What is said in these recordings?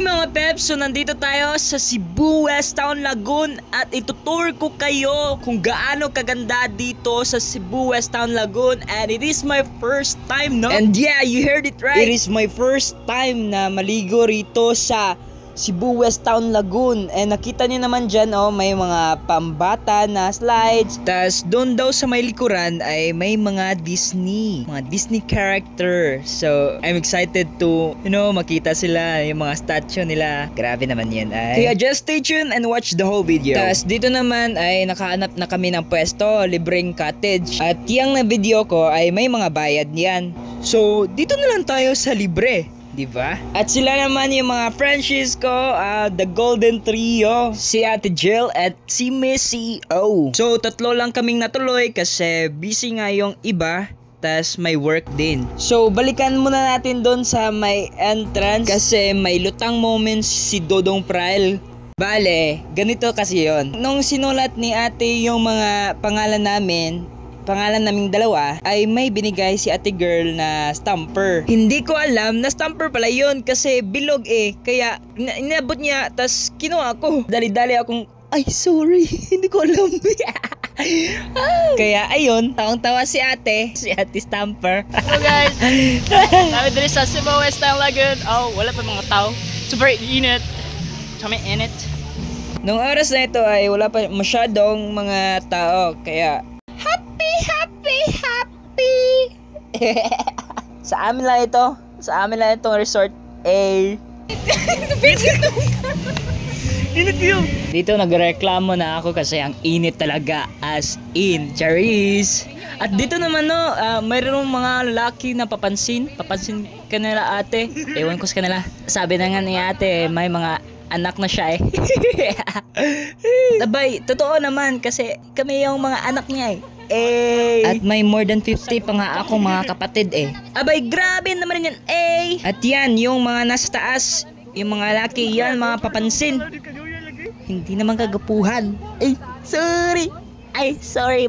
mga peps, so nandito tayo sa Cebu, West Town, Lagoon at itutour ko kayo kung gaano kaganda dito sa Cebu, West Town, Lagoon. And it is my first time, no? And yeah, you heard it right. It is my first time na maligo rito sa Cebu, West Town, Lagoon. And nakita niyo naman dyan, oh, may mga pambata na slides. Tas doon daw sa may likuran ay may mga Disney character. So I'm excited to, makita sila, yung mga statue nila. Grabe naman yan ay. Kaya just stay tuned and watch the whole video. Tas dito naman ay nakahanap na kami ng pwesto, libreng cottage. At yung na video ko ay may mga bayad yan. So dito na lang tayo sa libre, diba? At sila naman yung mga friendships ko, the Golden Trio, si Ate Jill at si Missy O. So tatlo lang kaming natuloy kasi busy nga yung iba, tas may work din. So balikan muna natin doon sa may entrance kasi may lutang moments si Dodong Prael. Bale, ganito kasi yon. Nung sinulat ni ate yung mga pangalan naming dalawa, ay may binigay si ate girl na stamper. Hindi ko alam na stamper pala yun kasi bilog eh. Kaya inabot niya, tas kinuha ko. Dali-dali akong, ay sorry, hindi ko alam. Kaya ayun, tawang-tawa si ate stamper. So guys, namin dali sa Cebu, West Town, Lagoon. Oh, wala pa mga tao. Super init. Kami init. Nung oras na ito ay wala pa masyadong mga tao. Kaya happy. Sa amin lang itong resort. Init yun. Dito nagreklamo na ako kasi ang init talaga, as in. Charis. At dito naman mayroong mga lalaki na papansin ka nila ate. Ewan ko sa kanila. Sabi na nga ni ate, may mga anak na siya eh. Tabay, totoo naman kasi kami yung mga anak niya eh. At may more than 50 pa nga akong mga kapatid eh. Abay, grabe naman yan eh. At yan, yung mga nasa taas, yung mga laki yan, mga papansin. Hindi naman kagapuhan. Sorry,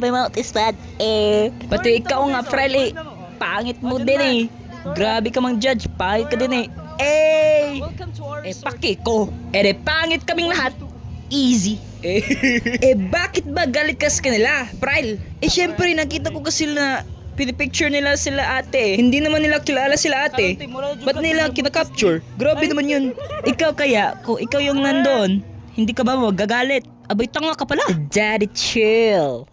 my mouth is bad eh. Pati ikaw nga, Frel eh. Pangit mo din eh. Grabe ka mang judge, pangit ka din eh. Paki ko. Pangit kaming lahat. Easy. Bakit ba galit ka sa kanila, Pryle? Syempre nakita ko kasi na pinipicture nila sila ate. Hindi naman nila kilala sila ate. Ba't nila kinakapture? Grabe naman yun. Ikaw kaya, kung ikaw yung nandoon, hindi ka ba magagalit? Abay, tanga ka pala. Daddy, chill.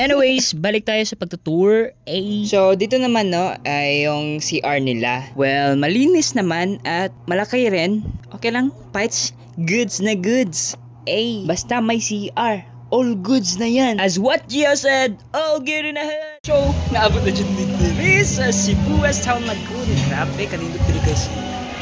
Anyways, balik tayo sa pagtutour. So, dito naman ay yung CR nila. Well, malinis naman at malaki rin. Okay lang, Pites. Goods na goods. Basta may CR, all goods na yan. As what Gia said, all good in ahead. So, naabot na dyan dito sa Cebu, West Town, Lagoon. Grabe, kanindot dito guys.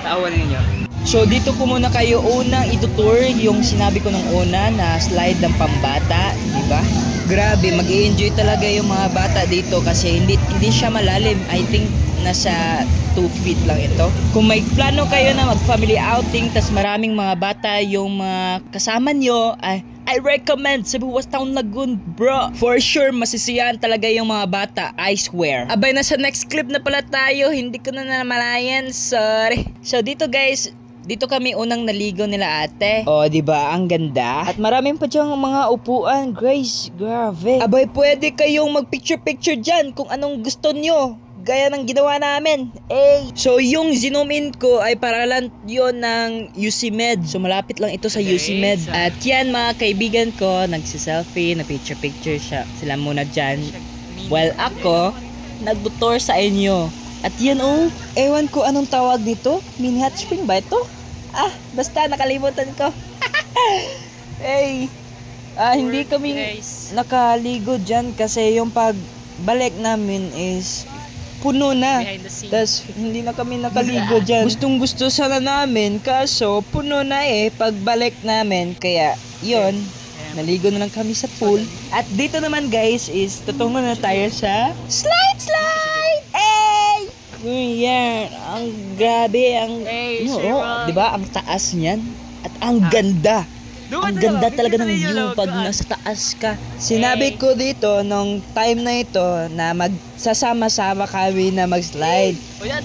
Tawa ninyo. So, dito ko muna kayo unang itutour yung sinabi ko nung una na slide ng pambata, diba? Grabe, mag-i-enjoy talaga yung mga bata dito kasi hindi siya malalim. I think nasa 2 feet lang ito. Kung may plano kayo na mag-family outing tas maraming mga bata yung mga kasama nyo, I recommend Cebu, West Town, Lagoon, bro. For sure, masisiyahan talaga yung mga bata, I swear. Abay, nasa next clip na pala tayo. Hindi ko na namalayan, sorry. So dito guys, dito kami unang naligo nila ate. Diba? Ang ganda. At maraming pa dyang mga upuan. Grace, grabe. Abay, pwede kayong mag-picture-picture dyan kung anong gusto nyo. Gaya ng ginawa namin. So, yung zoom in ko ay paralan yon ng UC Med. So, malapit lang ito sa UC Med. At yan, mga kaibigan ko, nagsiselfie, na picture-picture sila muna dyan. While ako, nagtutour sa inyo. At yan ewan ko anong tawag nito. Mini hot spring ba ito? Basta nakalimutan ko. Hindi kami nakaligo dyan kasi yung pagbalik namin is puno na. Tas hindi na kami nakaligo dyan. Gustong-gusto sana namin kaso puno na pagbalik namin. Kaya yun, naligo na lang kami sa pool. At dito naman guys is tutungo na tayo sa slide! Yan, ang grabe, diba? Ang taas niyan at ang ganda. Ang ganda talaga ng view pag nasa taas ka. Sinabi ko dito nung time na ito na magsasama-sama kami na mag-slide.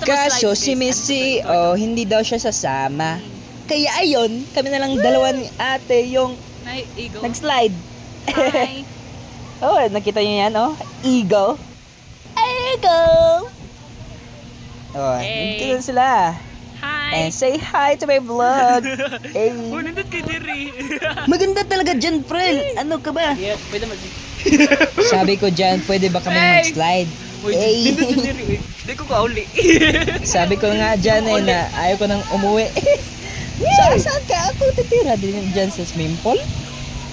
Kaso si Missy, hindi daw siya sasama. Kaya ayon, kami na lang dalawa ni ate yung Eagle. nag-slide. Hi. Oh, nakita niyo yan, oh. Eagle. Eagle! Oh, Hey. nandito na sila. Hi. And say hi to my vlog. Hey. nandun kay Diri. Maganda talaga dyan, Frel. Ano ka ba? Yeah, pwede mag... Sabi ko dyan, pwede ba kami Hey. mag-slide? Hey. Diri. Hindi ko kauli. Sabi ko nga dyan eh na ayaw ko nang umuwi. Saan ka? Ako titira din dyan sa swimming pool?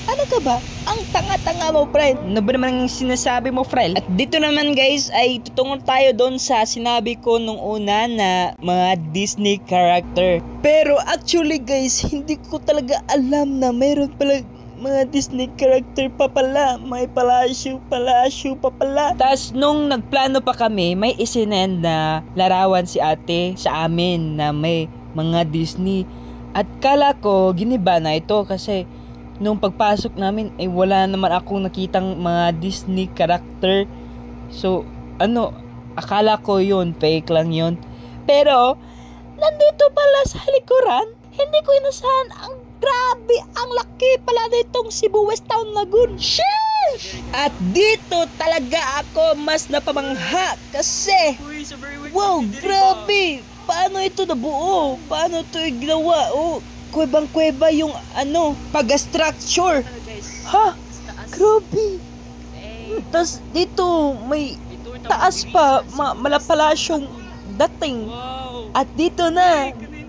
Ano ka ba? Ang tanga-tanga mo, Frel. Ano ba naman ang sinasabi mo, Frel? At dito naman, guys, ay tutungo tayo doon sa sinabi ko nung una na mga Disney character. Pero actually, guys, hindi ko talaga alam na mayroon pala mga Disney character pa pala. May palasyo pa pala. Tapos nung nagplano pa kami, may isinend na larawan si ate sa amin na may mga Disney. At kala ko, giniba na ito kasi nung pagpasok namin ay wala naman akong nakitang mga Disney character. So, akala ko yun, fake lang yun. Pero, nandito pala sa likuran, hindi ko inasahan. Ang grabe, ang laki pala nitong Cebu West Town Lagoon. Sheesh! At dito talaga ako mas napamangha kasi, wow, grabe! Paano ito nabuo? Paano ito ginawa? Oh, kuwebang-kuweba yung pag-structure. Ha? Grabe. Tapos dito may taas pa, malapalasyong dating. At dito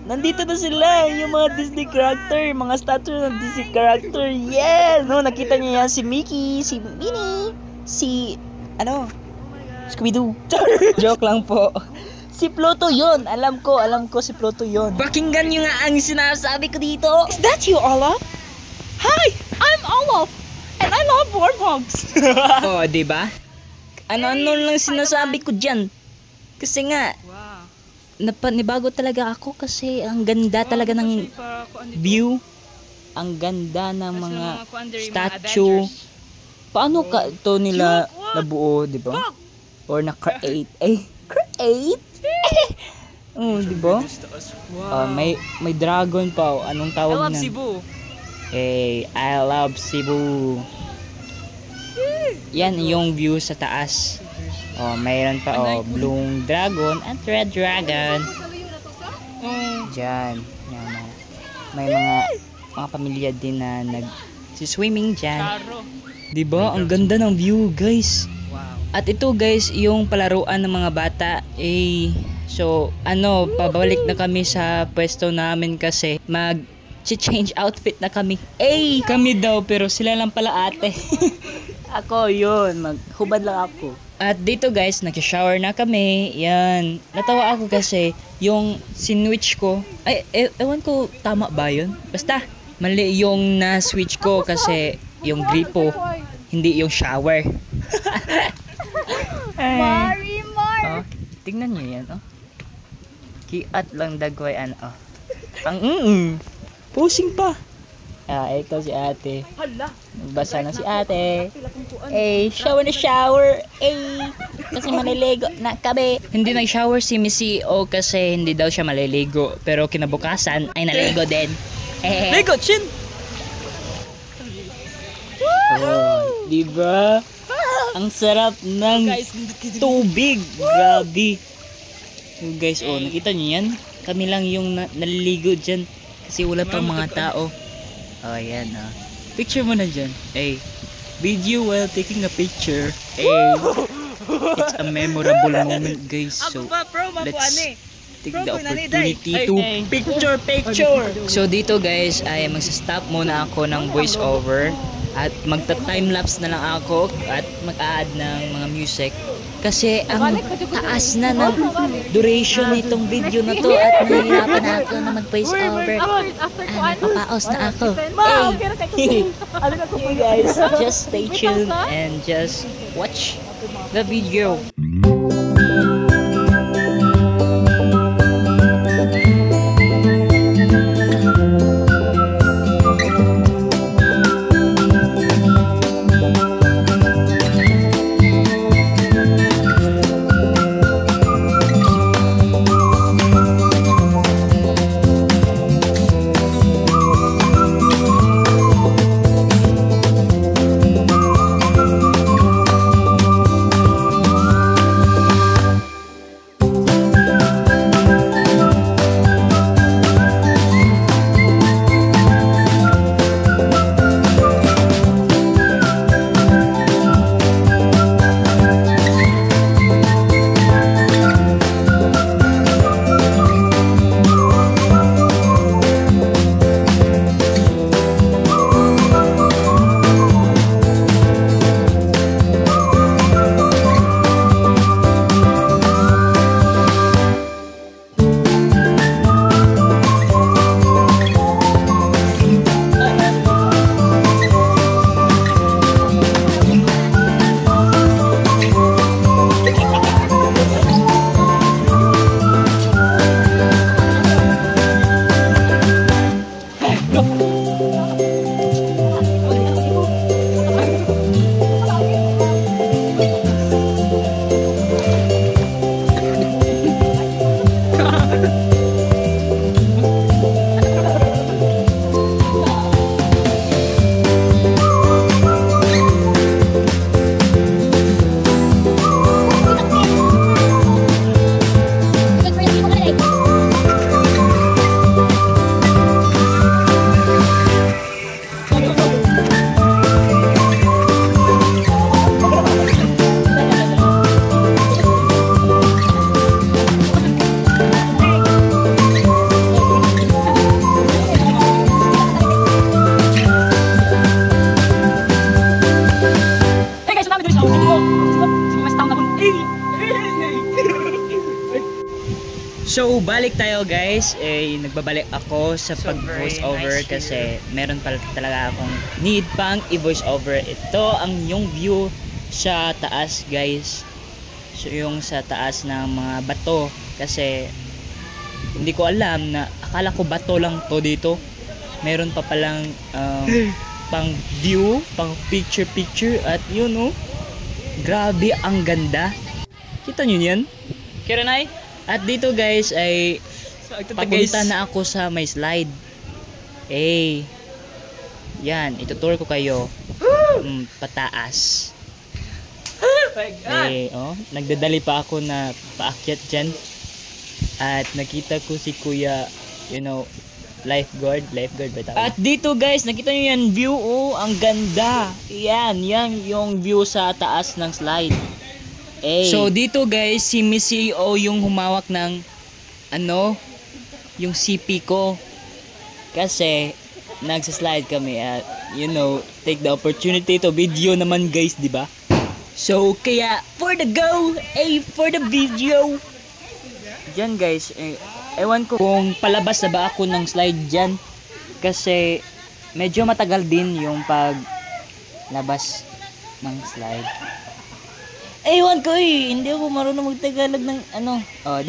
nandito na sila yung mga Disney character, mga statue ng Disney character. Yeah! No, nakita niyo yan si Mickey, si Minnie, si Scooby-Doo. Joke lang po. Si Pluto yun. Alam ko si Pluto yun. Pakinggan nyo nga ang sinasabi ko dito. Is that you, Olaf? Hi, I'm Olaf. And I love warthogs. Oh, diba? Ano lang sinasabi ko dyan. Kasi nga, Wow. napanibago talaga ako kasi ang ganda talaga ng view. Ang ganda ng mga statue. Paano ka ito nila nabuo, diba? Or na-create. Create? Diba? Wow. May dragon pa. Anong I tawag love na? Cebu. Hey, I love Cebu. Yan yung view sa taas. Mayroon pa blue dragon at red dragon. Diyan. Yan. May mga pamilya din na nag-swimming diyan. Charo. Diba? Ang ganda ng view, guys. Wow. At ito, guys, yung palaruan ng mga bata. So, pabalik na kami sa pwesto namin kasi change outfit na kami. Kami daw, pero sila lang pala ate. Ako, yun. Maghubad lang ako. At dito, guys, nag-shower na kami. Yan. Natawa ako kasi yung sinwitch ko. Ewan ko, tama ba yun? Basta, mali yung na-switch ko kasi yung gripo, hindi yung shower. Mari. Tingnan nyo yan, Kiat lang dagway, Ang posing pa. Ito si ate. Hala. Nagbasa na si ate. Shower na shower. Kasi maliligo na kami. Hindi nag-shower si Missy kasi hindi daw siya maliligo. Pero kinabukasan ay naligo din. Ligo, chin. Diba? Ang sarap ng tubig. Grabe. Guys, nakita niyo yan? Kami lang yung naliligo dyan. Kasi wala pang mga tao. Yan. Picture mo na dyan. Video while taking a picture. It's a memorable moment, guys. So, let's take the opportunity to picture. So, dito, guys, ay magsa-stop muna ako ng voice over. At magta-timelapse na lang ako at mag-add ng mga music. Kasi ang taas na ng duration nitong video na to at nahihirapan na ako na mag-voice over. Napapaos na ako. You guys, just stay tuned and just watch the video. balik tayo guys. Nagbabalik ako sa So, pag-voice very over nice kasi meron pala talaga akong need pang i-voice over. Ito ang yung view sa taas guys. So yung sa taas ng mga bato kasi hindi ko alam na akala ko bato lang to dito. Meron pa palang pang view, pang picture at yun oh. Grabe ang ganda. Kita nyo yan? Kiranay? At dito guys ay papunta na ako sa may slide. Yan, itutour ko kayo. Pataas. Nagdadali pa ako na paakyat dyan. At nakita ko si kuya, you know, lifeguard ba tawag? At dito guys, nakita nyo yan view, oh, ang ganda. Yan yung view sa taas ng slide. So dito guys, si Miss CEO yung humawak ng yung CP ko. Kasi nagsa-slide kami at you know, take the opportunity to video naman guys, di ba? So kaya for the go, for the video. Diyan guys, ewan ko kung palabas na ba ako ng slide dyan. Kasi medyo matagal din yung paglabas ng slide. Ewan ko hindi ako marunong magtagalog ng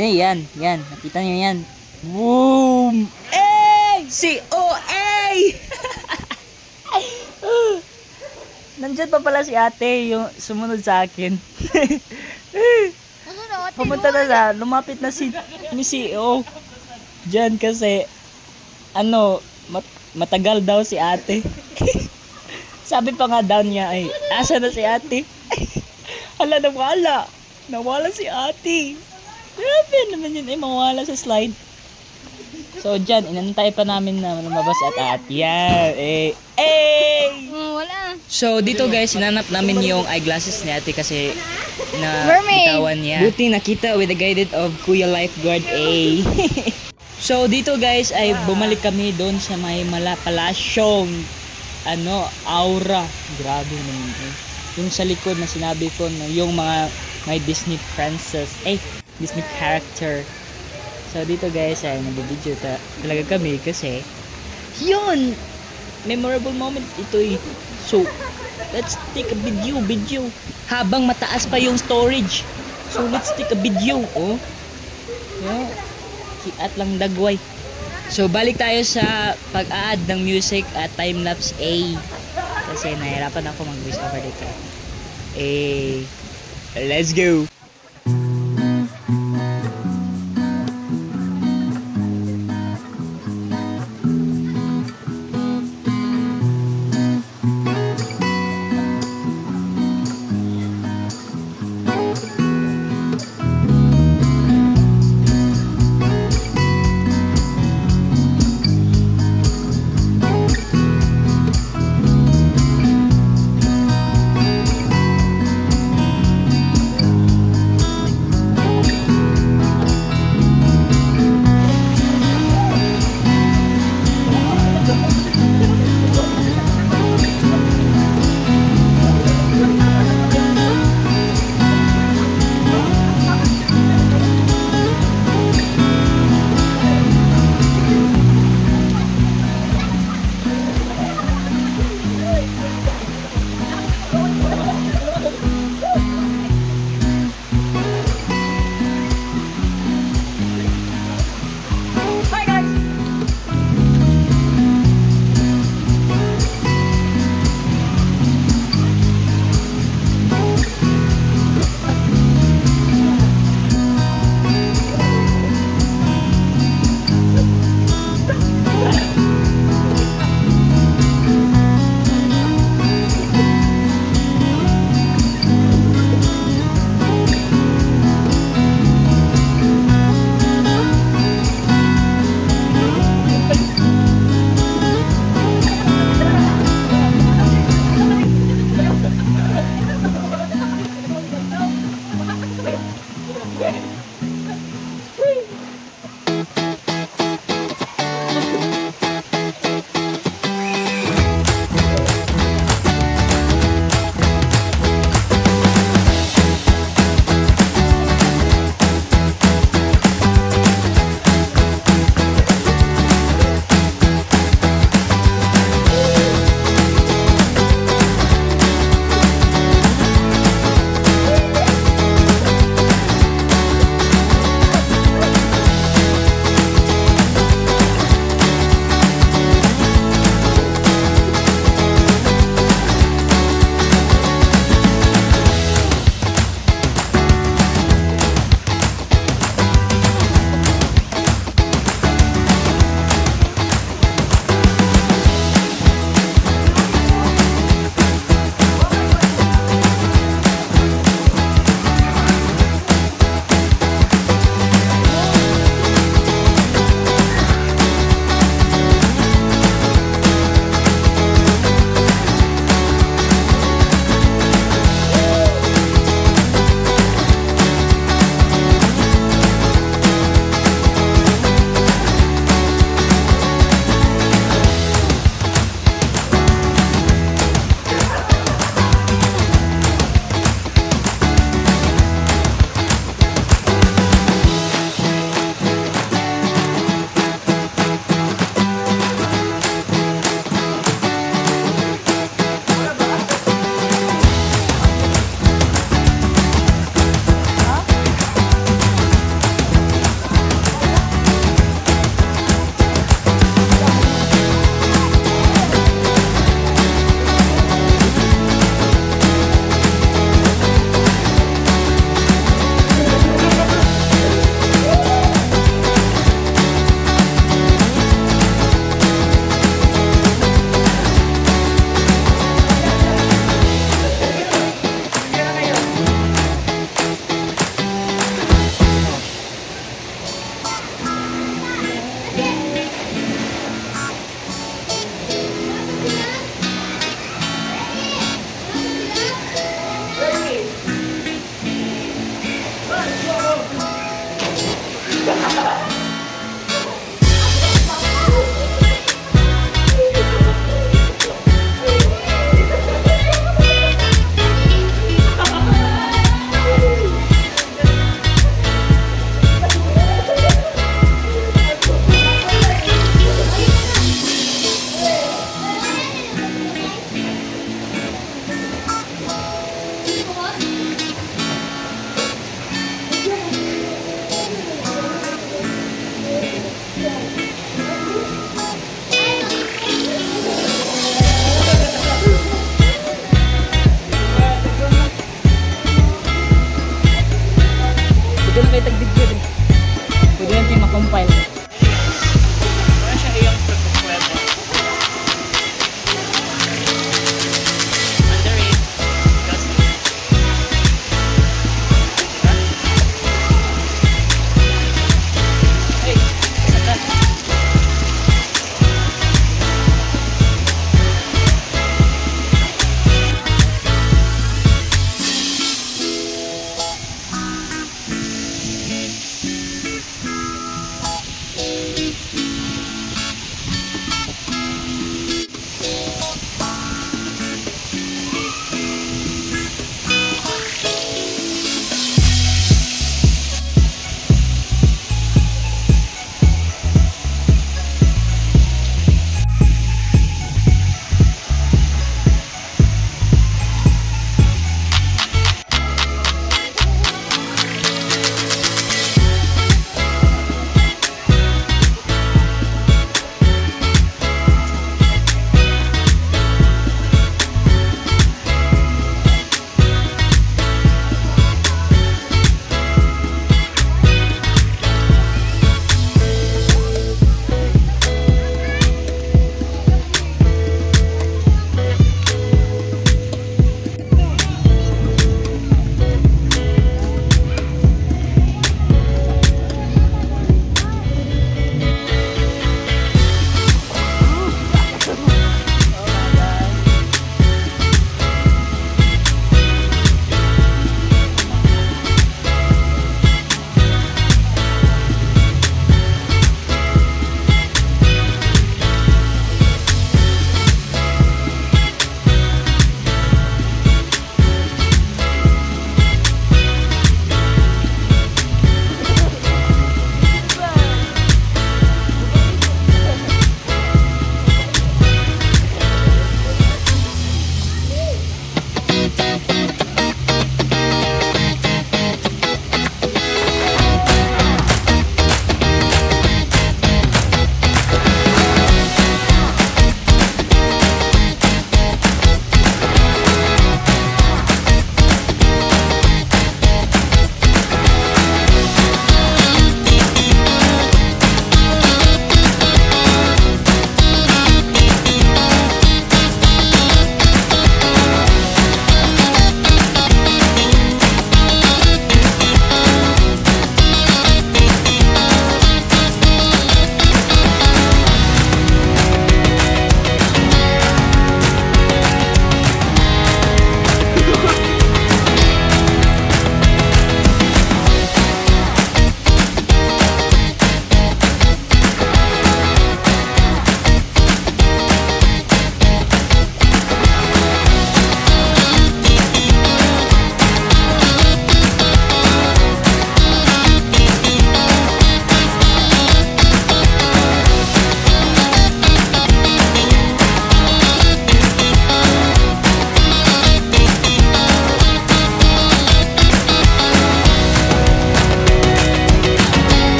yan. Nakita niyo yan. Boom! COA! Nandiyan pa pala si ate, yung sumunod sa akin. Pumunta na lumapit na si CEO. Diyan kasi, matagal daw si ate. Sabi pa nga daw niya, asa na si ate? Hala, nawala si ate. Grabe naman yun, mawala sa slide. So dyan, inantay pa namin na lumabas at yan, Wala. So dito guys, hinanap namin yung eyeglasses ni ate kasi na bitawan niya. Buti nakita with the guidance of Kuya Lifeguard So dito guys ay bumalik kami doon sa may Malapalasyong aura. Grabe naman yung sa likod na sinabi ko na yung mga may Disney princess, Disney character. So dito guys ay nag-video talaga kami kasi yun, memorable moment ito So let's take a video habang mataas pa yung storage. So let's take a video. Kiat lang dagway. So balik tayo sa pag-add ng music at time-lapse kasi nahirapan ako mag-voice over dito. Let's go.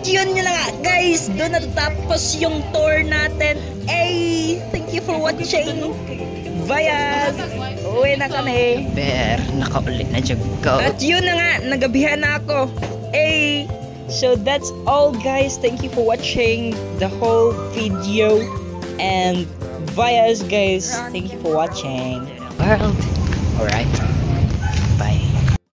yun na nga guys, doon natatapos yung tour natin. Hey, thank you for watching. Vayas, uwi na kami. Ber, nakaulit na jug ko. At yun na nga, nagabihan na ako. Hey, so that's all guys. Thank you for watching the whole video. And Vayas guys, thank you for watching. World. Alright.